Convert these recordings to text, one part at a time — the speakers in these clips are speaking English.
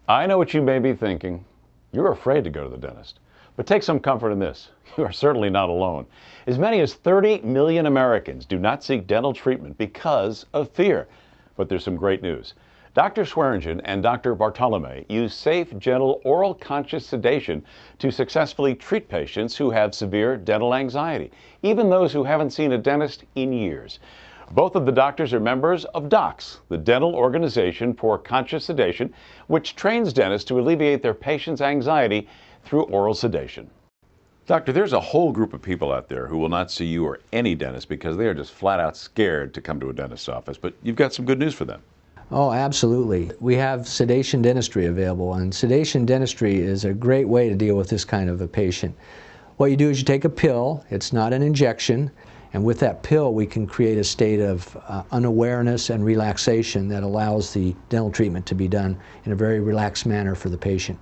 I know what you may be thinking. You're afraid to go to the dentist. But take some comfort in this. You are certainly not alone. As many as 30 million Americans do not seek dental treatment because of fear. But there's some great news. Dr. Swearingen and Dr. Bartolome use safe, gentle, oral conscious sedation to successfully treat patients who have severe dental anxiety, even those who haven't seen a dentist in years. Both of the doctors are members of DOCS, the Dental Organization for Conscious Sedation, which trains dentists to alleviate their patients' anxiety through oral sedation. Doctor, there's a whole group of people out there who will not see you or any dentist because they are just flat out scared to come to a dentist's office, but you've got some good news for them. Oh, absolutely. We have sedation dentistry available, and sedation dentistry is a great way to deal with this kind of a patient. What you do is you take a pill, it's not an injection, and with that pill we can create a state of unawareness and relaxation that allows the dental treatment to be done in a very relaxed manner for the patient.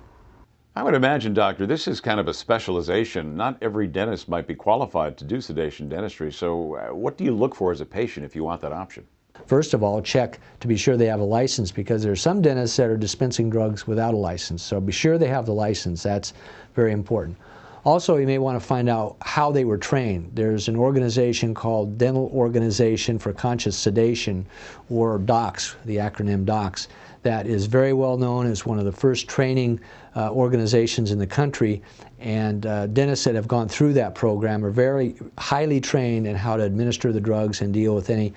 I would imagine, doctor, this is kind of a specialization. Not every dentist might be qualified to do sedation dentistry, so what do you look for as a patient if you want that option? First of all, check to be sure they have a license, because there are some dentists that are dispensing drugs without a license. So be sure they have the license. That's very important. Also, you may want to find out how they were trained. There's an organization called Dental Organization for Conscious Sedation, or DOCS, the acronym DOCS, that is very well known as one of the first training organizations in the country, and dentists that have gone through that program are very highly trained in how to administer the drugs and deal with any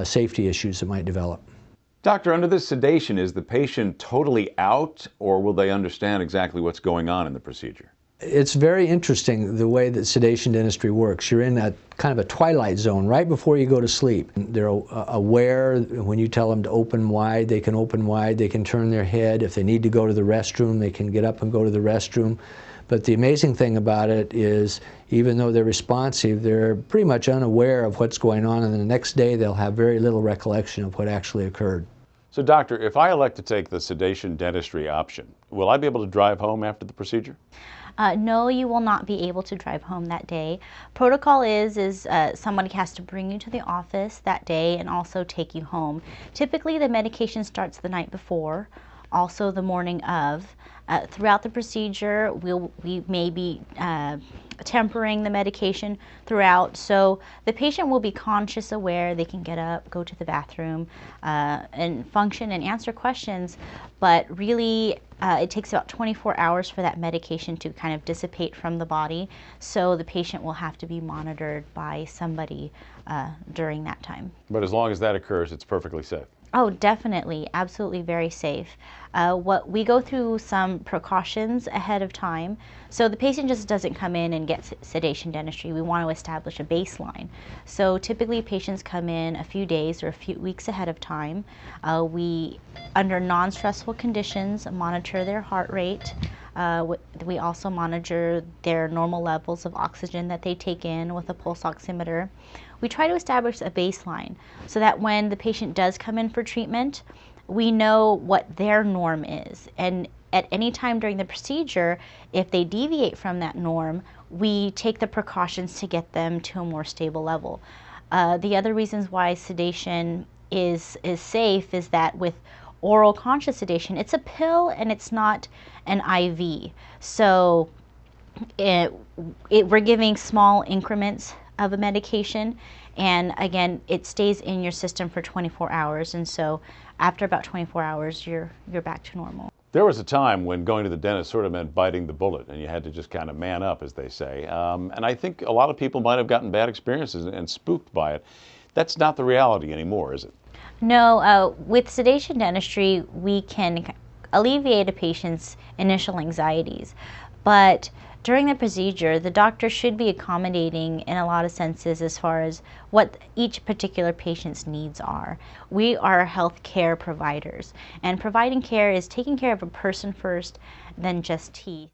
safety issues that might develop. Doctor, under this sedation, is the patient totally out, or will they understand exactly what's going on in the procedure? It's very interesting the way that sedation dentistry works. You're in a kind of a twilight zone right before you go to sleep. They're aware when you tell them to open wide, they can open wide, they can turn their head. If they need to go to the restroom, they can get up and go to the restroom. But the amazing thing about it is, even though they're responsive, they're pretty much unaware of what's going on, and the next day they'll have very little recollection of what actually occurred. So, doctor, if I elect to take the sedation dentistry option, will I be able to drive home after the procedure? No, you will not be able to drive home that day. Protocol is somebody has to bring you to the office that day and also take you home. Typically, the medication starts the night before, also the morning of. Throughout the procedure, we may be tempering the medication throughout, so the patient will be conscious, aware, they can get up, go to the bathroom, and function and answer questions, but really it takes about 24 hours for that medication to kind of dissipate from the body, so the patient will have to be monitored by somebody during that time. But as long as that occurs, it's perfectly safe. Oh, definitely, absolutely very safe. What we go through some precautions ahead of time, so the patient just doesn't come in and get sedation dentistry. We want to establish a baseline. So typically patients come in a few days or a few weeks ahead of time. We, under non-stressful conditions, monitor their heart rate. We also monitor their normal levels of oxygen that they take in with a pulse oximeter. We try to establish a baseline so that when the patient does come in for treatment, we know what their norm is. And at any time during the procedure, if they deviate from that norm, we take the precautions to get them to a more stable level. The other reasons why sedation is safe is that with oral conscious sedation, it's a pill and it's not an IV. So we're giving small increments of a medication, and again, it stays in your system for 24 hours, and so after about 24 hours, you're back to normal. There was a time when going to the dentist sort of meant biting the bullet, and you had to just kind of man up, as they say. And I think a lot of people might have gotten bad experiences and spooked by it. That's not the reality anymore, is it? No, with sedation dentistry, we can alleviate a patient's initial anxieties, but during the procedure, the doctor should be accommodating in a lot of senses as far as what each particular patient's needs are. We are health care providers, and providing care is taking care of a person first, then just teeth.